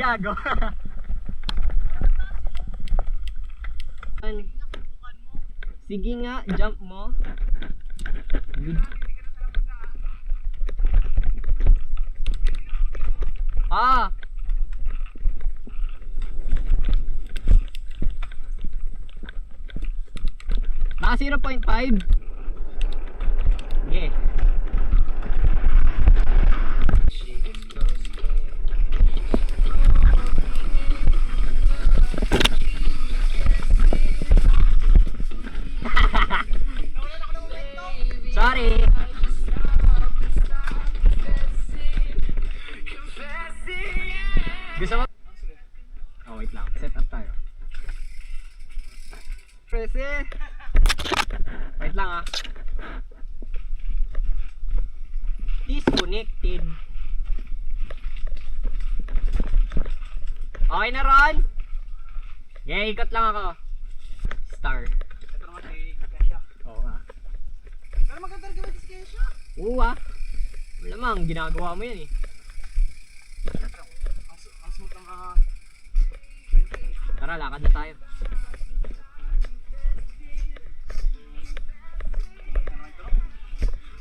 gago. Sige nga, jump mo. Good. Ah! Naka 0.5. Okay. Sorry. Gusto mo? Oh, wait lang. Set up tayo. Presi. Wait lang ah. Disconnected. Okay na Ron? Yeah, ikot lang ako. Star. Ito naman si Kesha. Oo nga. Pero maganda rin gawin si Kesha. Oo ah. Malamang, ginagawa mo yan eh. Ang smooth ang Tara, lakad na tayo.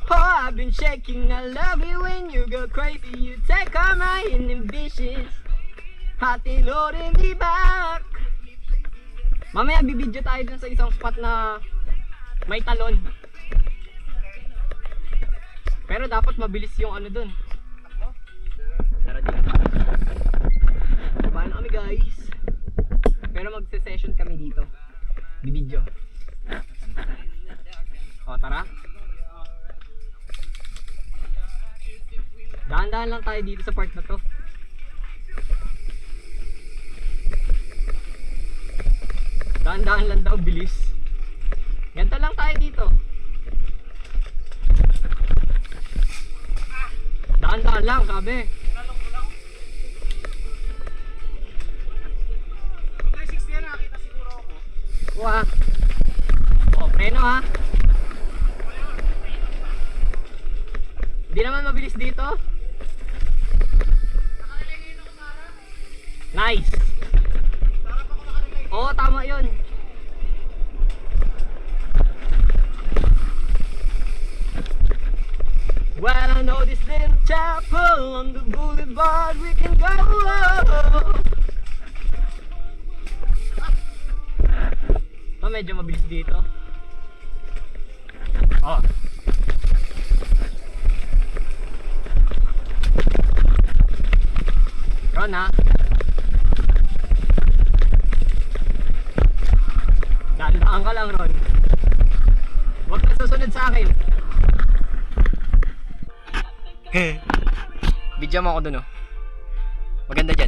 Oh, I've been shaking, I love it when you go crazy. You take all my inhibitions. Hatilorin me back. Mamaya bibidyo tayo dun sa isang spot na may talon. Pero dapat mabilis yung ano dun. Tara dito. Paano kami guys? Pero magse-session kami dito. Bibidyo. O tara. Dahan-dahan lang tayo dito sa part na to. Dahan-dahan lang daw, bilis. Ganito lang tayo dito. Dahan-dahan lang, sabi. 360 yan, nakakita siguro ako. Kuha. O, preno ha. Hindi naman mabilis dito. Nice. Oo, tama yun. Well, I know this little chapel on the boulevard we can go. Oh, medyo mabilis dito. Oh. Ron ha. Dandaan ka lang Ron. Huwag ka susunod sa akin. Video mo ako dun oh. Maganda dyan.